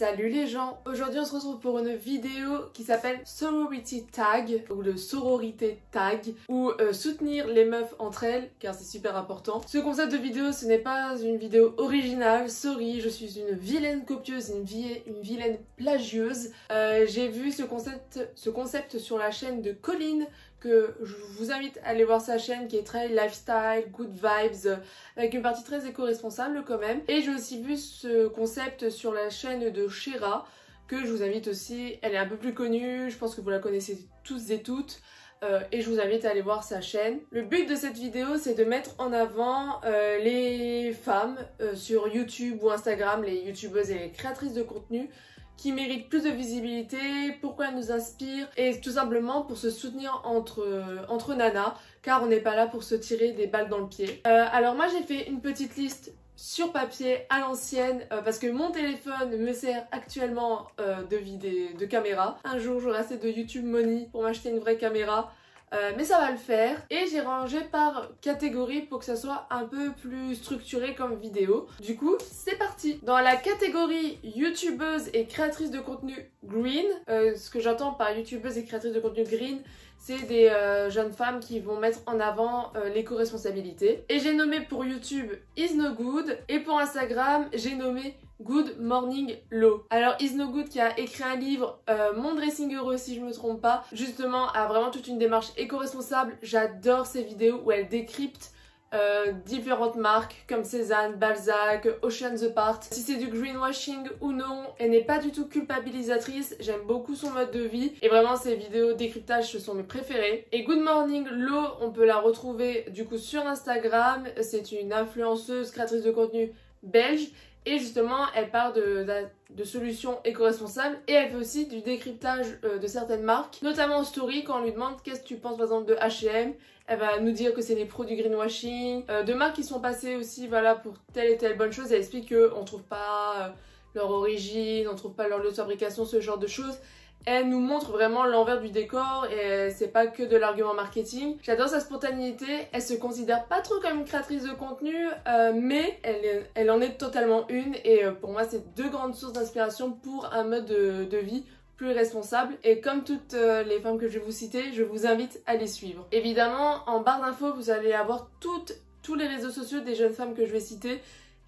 Salut les gens, aujourd'hui on se retrouve pour une vidéo qui s'appelle Sorority Tag ou le sororité tag ou soutenir les meufs entre elles car c'est super important. Ce concept de vidéo ce n'est pas une vidéo originale, sorry, je suis une vilaine copieuse, une vilaine plagieuse. J'ai vu ce concept sur la chaîne de Colline que je vous invite à aller voir sa chaîne qui est très lifestyle, good vibes, avec une partie très éco-responsable quand même. Et j'ai aussi vu ce concept sur la chaîne de Shera que je vous invite aussi, elle est un peu plus connue, je pense que vous la connaissez tous et toutes. Et je vous invite à aller voir sa chaîne. Le but de cette vidéo c'est de mettre en avant les femmes sur YouTube ou Instagram, les youtubeuses et les créatrices de contenu qui méritent plus de visibilité, pourquoi elles nous inspirent et tout simplement pour se soutenir entre nanas car on n'est pas là pour se tirer des balles dans le pied. Alors moi j'ai fait une petite liste sur papier à l'ancienne parce que mon téléphone me sert actuellement de caméra. Un jour j'aurai assez de YouTube money pour m'acheter une vraie caméra. Mais ça va le faire. Et j'ai rangé par catégorie pour que ça soit un peu plus structuré comme vidéo. Du coup, c'est parti. Dans la catégorie youtubeuse et créatrice de contenu green, ce que j'entends par youtubeuse et créatrice de contenu green, c'est des jeunes femmes qui vont mettre en avant l'éco-responsabilité. Et j'ai nommé pour YouTube Is No Good et pour Instagram, j'ai nommé Good Morning Low. Alors Is No Good qui a écrit un livre, Mon Dressing Heureux si je me trompe pas, justement a vraiment toute une démarche éco-responsable. J'adore ses vidéos où elle décrypte différentes marques comme Cézanne, Balzac, Ocean Apart. Si c'est du greenwashing ou non, elle n'est pas du tout culpabilisatrice, j'aime beaucoup son mode de vie et vraiment ses vidéos décryptage ce sont mes préférées. Et Good Morning Low, on peut la retrouver du coup sur Instagram, c'est une influenceuse créatrice de contenu belge. Et justement, elle parle de solutions éco-responsables et elle fait aussi du décryptage de certaines marques, notamment en story quand on lui demande qu'est-ce que tu penses par exemple de H&M. Elle va nous dire que c'est des produits greenwashing, de marques qui sont passées aussi voilà, pour telle et telle bonne chose. Elle explique qu'on trouve pas leur origine, on trouve pas leur lieu de fabrication, ce genre de choses. Elle nous montre vraiment l'envers du décor et c'est pas que de l'argument marketing. J'adore sa spontanéité, elle se considère pas trop comme une créatrice de contenu mais elle en est totalement une et pour moi c'est deux grandes sources d'inspiration pour un mode de vie plus responsable et comme toutes les femmes que je vais vous citer, je vous invite à les suivre. Évidemment en barre d'infos vous allez avoir tous les réseaux sociaux des jeunes femmes que je vais citer.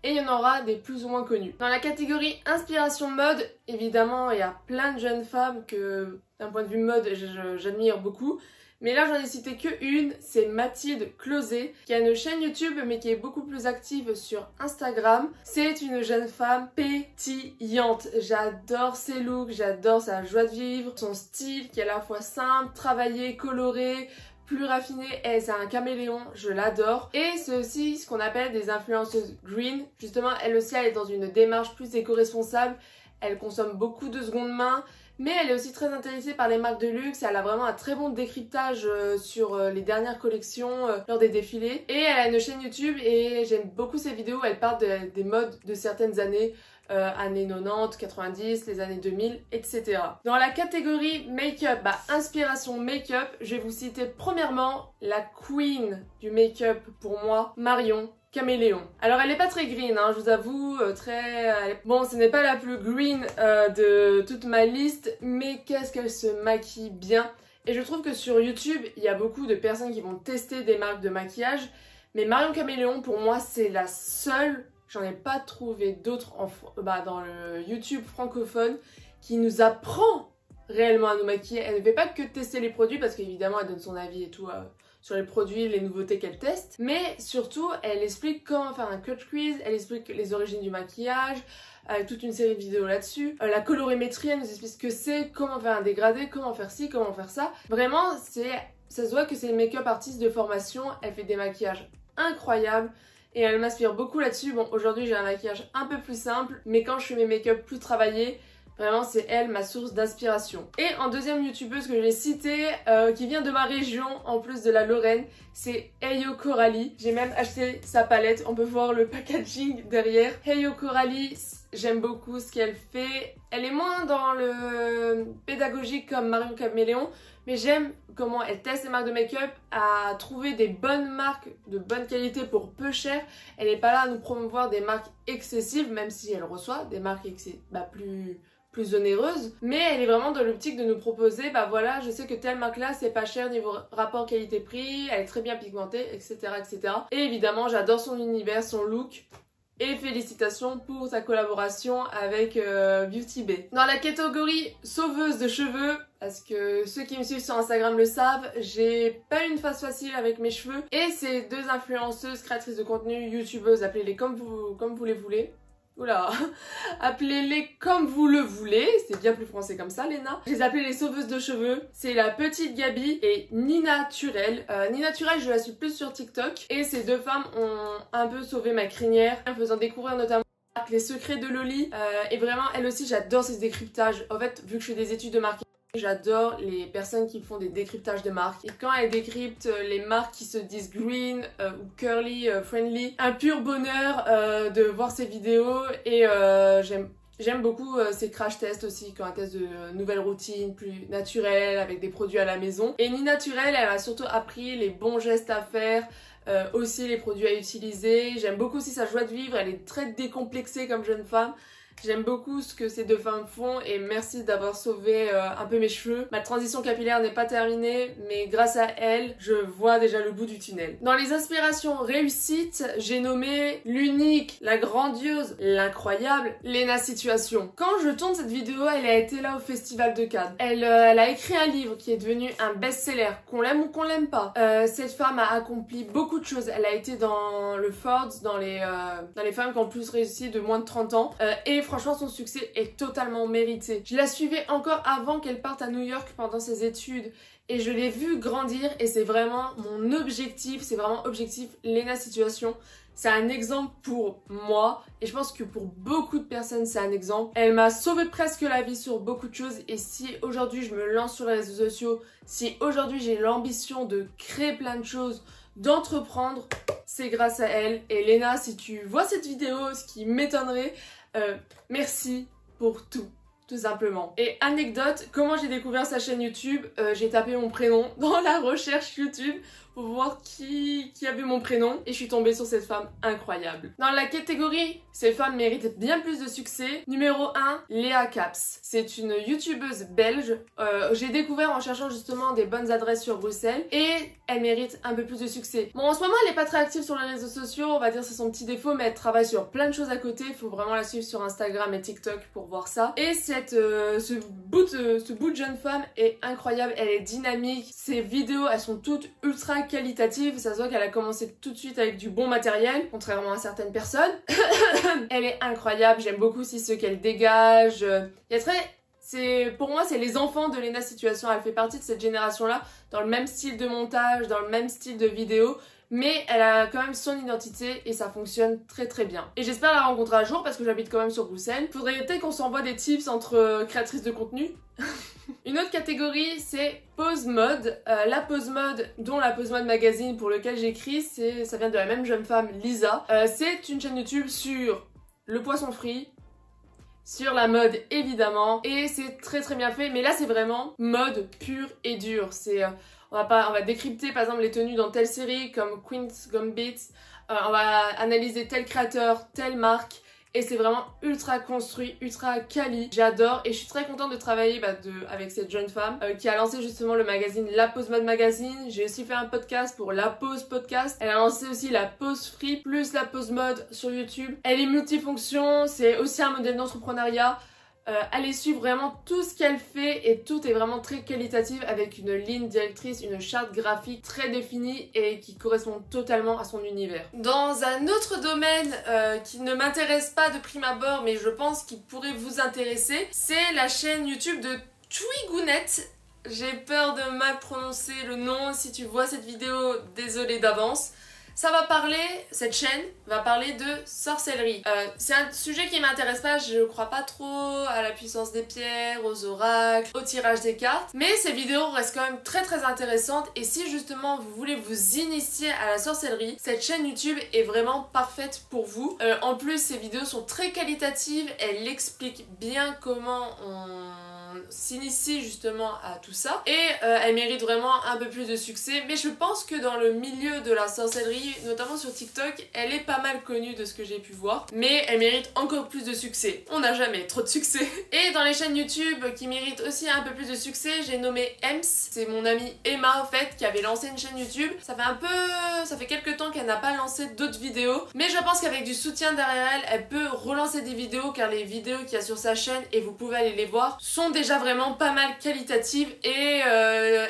Et il y en aura des plus ou moins connus. Dans la catégorie inspiration mode, évidemment, il y a plein de jeunes femmes que, d'un point de vue mode, j'admire beaucoup. Mais là, j'en ai cité que une, c'est Mathilde Closet, qui a une chaîne YouTube, mais qui est beaucoup plus active sur Instagram. C'est une jeune femme pétillante. J'adore ses looks, j'adore sa joie de vivre, son style qui est à la fois simple, travaillé, coloré, plus raffinée, et c'est un caméléon, je l'adore. Et c'est aussi ce qu'on appelle des influenceuses green. Justement, elle aussi, elle est dans une démarche plus éco-responsable. Elle consomme beaucoup de seconde main, mais elle est aussi très intéressée par les marques de luxe. Elle a vraiment un très bon décryptage sur les dernières collections lors des défilés. Et elle a une chaîne YouTube et j'aime beaucoup ses vidéos. Elle parle des modes de certaines années. Années 90, 90, les années 2000, etc. Dans la catégorie make-up, inspiration make-up, je vais vous citer premièrement la queen du make-up pour moi, Marion Caméléon. Alors elle n'est pas très green, hein, je vous avoue, bon ce n'est pas la plus green de toute ma liste, mais qu'est-ce qu'elle se maquille bien. Et je trouve que sur YouTube, il y a beaucoup de personnes qui vont tester des marques de maquillage, mais Marion Caméléon pour moi c'est la seule. J'en ai pas trouvé d'autres dans le YouTube francophone qui nous apprend réellement à nous maquiller. Elle ne fait pas que tester les produits parce qu'évidemment elle donne son avis et tout sur les produits, les nouveautés qu'elle teste. Mais surtout elle explique comment faire un cut crease, elle explique les origines du maquillage, toute une série de vidéos là-dessus. La colorimétrie, elle nous explique ce que c'est, comment faire un dégradé, comment faire ci, comment faire ça. Vraiment, ça se voit que c'est une make-up artiste de formation, elle fait des maquillages incroyables. Et elle m'inspire beaucoup là-dessus. Bon, aujourd'hui j'ai un maquillage un peu plus simple, mais quand je fais mes make-up plus travaillés, vraiment c'est elle ma source d'inspiration. Et en deuxième youtubeuse que je vais citer, qui vient de ma région, en plus de la Lorraine, c'est Heyo Coralie. J'ai même acheté sa palette, on peut voir le packaging derrière. Heyo Coralie, j'aime beaucoup ce qu'elle fait. Elle est moins dans le pédagogique comme Marion Caméléon, mais j'aime comment elle teste les marques de make-up à trouver des bonnes marques de bonne qualité pour peu cher. Elle n'est pas là à nous promouvoir des marques excessives, même si elle reçoit des marques plus onéreuses, mais elle est vraiment dans l'optique de nous proposer, bah voilà, je sais que telle marque là c'est pas cher niveau rapport qualité-prix, elle est très bien pigmentée, etc., etc. Et évidemment j'adore son univers, son look. Et félicitations pour sa collaboration avec Beauty Bay. Dans la catégorie sauveuse de cheveux, parce que ceux qui me suivent sur Instagram le savent, j'ai pas une phase facile avec mes cheveux. Et ces deux influenceuses, créatrices de contenu, youtubeuses, appelez-les comme vous les voulez. Oula, appelez-les comme vous le voulez, c'est bien plus français comme ça, Léna. Je les appelle les sauveuses de cheveux. C'est la petite Gabi et Nina Turel. Nina Turel, je la suis plus sur TikTok. Et ces deux femmes ont un peu sauvé ma crinière en faisant découvrir notamment les secrets de Loli. Et vraiment, elle aussi, j'adore ces décryptages. En fait, vu que je fais des études de marketing, j'adore les personnes qui font des décryptages de marques. Et quand elles décryptent les marques qui se disent green ou curly, friendly, un pur bonheur de voir ces vidéos. Et j'aime beaucoup ces crash tests aussi, quand elles testent de nouvelles routines plus naturelles avec des produits à la maison. Et Nina Turel, elle m'a surtout appris les bons gestes à faire, aussi les produits à utiliser. J'aime beaucoup aussi sa joie de vivre, elle est très décomplexée comme jeune femme. J'aime beaucoup ce que ces deux femmes font et merci d'avoir sauvé un peu mes cheveux. Ma transition capillaire n'est pas terminée, mais grâce à elle, je vois déjà le bout du tunnel. Dans les aspirations réussites, j'ai nommé l'unique, la grandiose, l'incroyable, Léna Situation. Quand je tourne cette vidéo, elle a été là au Festival de Cannes. Elle a écrit un livre qui est devenu un best-seller, qu'on l'aime ou qu'on l'aime pas. Cette femme a accompli beaucoup de choses. Elle a été dans le Forbes, dans les femmes qui ont le plus réussi de moins de 30 ans. Et franchement, son succès est totalement mérité. Je la suivais encore avant qu'elle parte à New York pendant ses études et je l'ai vue grandir et c'est vraiment mon objectif, c'est vraiment objectif Léna Situation. C'est un exemple pour moi et je pense que pour beaucoup de personnes c'est un exemple. Elle m'a sauvé presque la vie sur beaucoup de choses et si aujourd'hui je me lance sur les réseaux sociaux, si aujourd'hui j'ai l'ambition de créer plein de choses, d'entreprendre, c'est grâce à elle. Et Léna, si tu vois cette vidéo, ce qui m'étonnerait, merci pour tout simplement. Et anecdote, comment j'ai découvert sa chaîne YouTube, j'ai tapé mon prénom dans la recherche YouTube pour voir qui avait mon prénom et je suis tombée sur cette femme incroyable. Dans la catégorie ces femmes méritent bien plus de succès, numéro 1, Léa Caps. C'est une youtubeuse belge. J'ai découvert en cherchant justement des bonnes adresses sur Bruxelles et elle mérite un peu plus de succès. Bon, en ce moment elle est pas très active sur les réseaux sociaux, on va dire c'est son petit défaut, mais elle travaille sur plein de choses à côté. Il faut vraiment la suivre sur Instagram et TikTok pour voir ça. Et ce bout de jeune femme est incroyable, elle est dynamique. Ses vidéos, elles sont toutes ultra qualitative, ça se voit qu'elle a commencé tout de suite avec du bon matériel, contrairement à certaines personnes. Elle est incroyable, j'aime beaucoup aussi ce qu'elle dégage. Pour moi, c'est les enfants de Léna Situation, elle fait partie de cette génération-là, dans le même style de montage, dans le même style de vidéo, mais elle a quand même son identité et ça fonctionne très très bien. Et j'espère la rencontrer un jour parce que j'habite quand même sur Bruxelles. Faudrait peut-être qu'on s'envoie des tips entre créatrices de contenu. Une autre catégorie, c'est pose mode. La pose mode, dont la pose mode magazine pour lequel j'écris, ça vient de la même jeune femme, Lisa. C'est une chaîne YouTube sur le poisson frit, sur la mode évidemment, et c'est très très bien fait. Mais là, c'est vraiment mode pure et dure. On va décrypter par exemple les tenues dans telle série comme Queen's Gambit. On va analyser tel créateur, telle marque. Et c'est vraiment ultra construit, ultra quali. J'adore et je suis très contente de travailler avec cette jeune femme qui a lancé justement le magazine La Pose Mode Magazine. J'ai aussi fait un podcast pour La Pose Podcast. Elle a lancé aussi La Pose Free plus La Pose Mode sur YouTube. Elle est multifonction, c'est aussi un modèle d'entrepreneuriat. Allez suivre vraiment tout ce qu'elle fait et tout est vraiment très qualitatif avec une ligne directrice, une charte graphique très définie et qui correspond totalement à son univers. Dans un autre domaine qui ne m'intéresse pas de prime abord mais je pense qu'il pourrait vous intéresser, c'est la chaîne YouTube de Twigounette. J'ai peur de mal prononcer le nom, si tu vois cette vidéo, désolée d'avance. Ça va parler, cette chaîne va parler de sorcellerie. C'est un sujet qui m'intéresse pas, je crois pas trop à la puissance des pierres, aux oracles, au tirage des cartes, mais ces vidéos restent quand même très intéressantes et si justement vous voulez vous initier à la sorcellerie, cette chaîne YouTube est vraiment parfaite pour vous. En plus, ces vidéos sont très qualitatives, elles expliquent bien comment on s'initie justement à tout ça et elle mérite vraiment un peu plus de succès, mais je pense que dans le milieu de la sorcellerie, notamment sur TikTok, elle est pas mal connue de ce que j'ai pu voir, mais elle mérite encore plus de succès. On n'a jamais trop de succès. Et dans les chaînes YouTube qui méritent aussi un peu plus de succès, j'ai nommé Ems, c'est mon amie Emma en fait qui avait lancé une chaîne YouTube. Ça fait quelques temps qu'elle n'a pas lancé d'autres vidéos, mais je pense qu'avec du soutien derrière elle, elle peut relancer des vidéos car les vidéos qu'il y a sur sa chaîne, et vous pouvez aller les voir, sont déjà vraiment pas mal qualitative et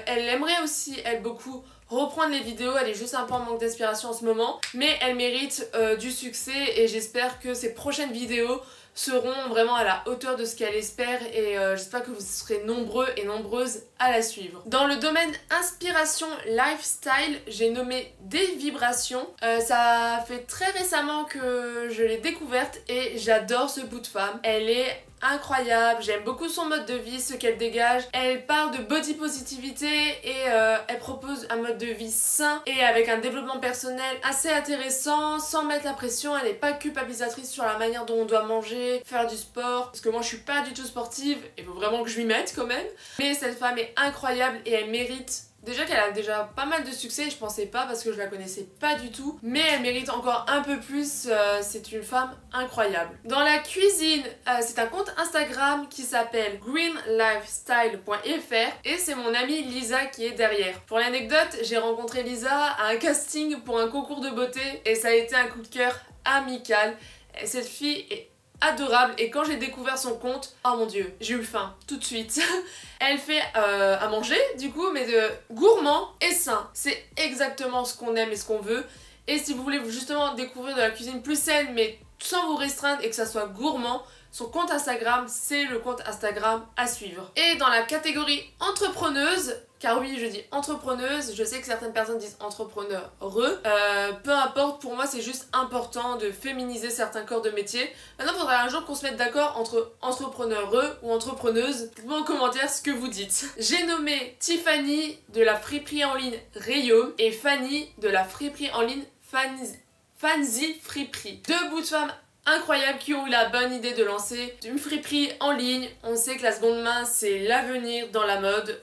elle aimerait aussi, elle, beaucoup reprendre les vidéos. Elle est juste un peu en manque d'inspiration en ce moment, mais elle mérite du succès et j'espère que ses prochaines vidéos seront vraiment à la hauteur de ce qu'elle espère et j'espère que vous serez nombreux et nombreuses à la suivre. Dans le domaine inspiration lifestyle, j'ai nommé Des Vibrations. Ça fait très récemment que je l'ai découverte et j'adore ce bout de femme. Elle est incroyable, j'aime beaucoup son mode de vie, ce qu'elle dégage. Elle parle de body positivité et elle propose un mode de vie sain et avec un développement personnel assez intéressant, sans mettre la pression. Elle n'est pas culpabilisatrice sur la manière dont on doit manger, faire du sport, parce que moi je suis pas du tout sportive, il faut vraiment que je m'y mette quand même. Mais cette femme est incroyable et elle mérite déjà qu'elle a déjà pas mal de succès, je pensais pas parce que je la connaissais pas du tout, mais elle mérite encore un peu plus, c'est une femme incroyable. Dans la cuisine, c'est un compte Instagram qui s'appelle greenlifestyle.fr et c'est mon amie Lisa qui est derrière. Pour l'anecdote, j'ai rencontré Lisa à un casting pour un concours de beauté et ça a été un coup de cœur amical. Et cette fille est adorable et quand j'ai découvert son compte, oh mon dieu, j'ai eu faim tout de suite. Elle fait à manger du coup, mais de gourmand et sain. C'est exactement ce qu'on aime et ce qu'on veut. Et si vous voulez justement découvrir de la cuisine plus saine mais sans vous restreindre et que ça soit gourmand, son compte Instagram, c'est le compte Instagram à suivre. Et dans la catégorie entrepreneuse, car oui, je dis entrepreneuse, je sais que certaines personnes disent entrepreneur, peu importe, pour moi c'est juste important de féminiser certains corps de métier. Maintenant, il faudra un jour qu'on se mette d'accord entre entrepreneur ou entrepreneuse. Dites-moi en commentaire ce que vous dites. J'ai nommé Tiffany de la friperie en ligne Rayo et Fanny de la friperie en ligne Fancy Friperie. Deux bouts de femmes incroyables qui ont eu la bonne idée de lancer une friperie en ligne. On sait que la seconde main c'est l'avenir dans la mode,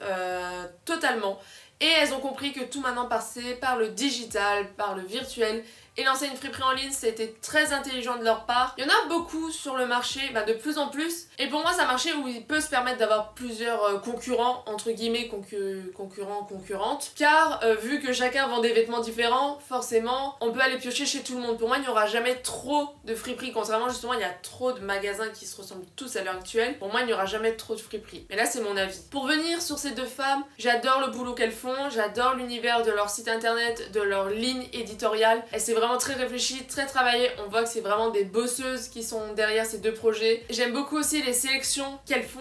totalement. Et elles ont compris que tout maintenant passait par le digital, par le virtuel. Et lancer une friperie en ligne, c'était très intelligent de leur part. Il y en a beaucoup sur le marché, de plus en plus. Et pour moi, c'est un marché où il peut se permettre d'avoir plusieurs concurrents, entre guillemets concurrents, concurrentes. Car vu que chacun vend des vêtements différents, forcément, on peut aller piocher chez tout le monde. Pour moi, il n'y aura jamais trop de friperies. Contrairement, justement, il y a trop de magasins qui se ressemblent tous à l'heure actuelle. Pour moi, il n'y aura jamais trop de friperies. Mais là, c'est mon avis. Pour venir sur ces deux femmes, j'adore le boulot qu'elles font. J'adore l'univers de leur site internet, de leur ligne éditoriale. Et c'est vraiment très réfléchi, très travaillé. On voit que c'est vraiment des bosseuses qui sont derrière ces deux projets. J'aime beaucoup aussi les sélections qu'elles font.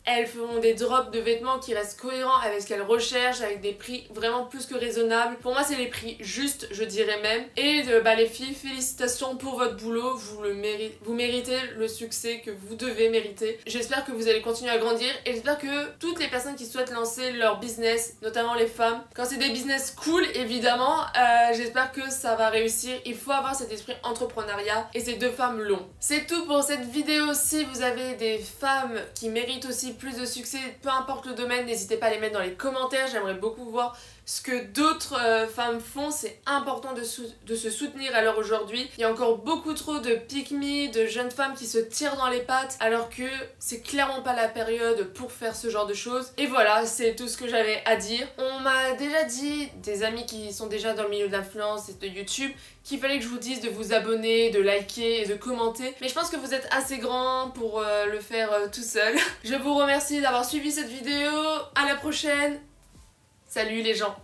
Elles font des drops de vêtements qui restent cohérents avec ce qu'elles recherchent, avec des prix vraiment plus que raisonnables. Pour moi, c'est les prix justes, je dirais même. Et les filles, félicitations pour votre boulot. Vous méritez le succès que vous devez mériter. J'espère que vous allez continuer à grandir et j'espère que toutes les personnes qui souhaitent lancer leur business, notamment les femmes, quand c'est des business cool, évidemment, j'espère que ça va réussir. Il faut avoir cet esprit entrepreneuriat et ces deux femmes l'ont. C'est tout pour cette vidéo. Si vous avez des femmes qui méritent aussi plus de succès, peu importe le domaine, n'hésitez pas à les mettre dans les commentaires. J'aimerais beaucoup voir ce que d'autres femmes font. C'est important de se soutenir à l'heure aujourd'hui. Il y a encore beaucoup trop de pick-me, de jeunes femmes qui se tirent dans les pattes alors que c'est clairement pas la période pour faire ce genre de choses. Et voilà, c'est tout ce que j'avais à dire. On m'a déjà dit, des amis qui sont déjà dans le milieu de l'influence et de YouTube, qu'il fallait que je vous dise de vous abonner, de liker et de commenter. Mais je pense que vous êtes assez grand pour le faire tout seul. Je vous remercie d'avoir suivi cette vidéo. À la prochaine. Salut les gens.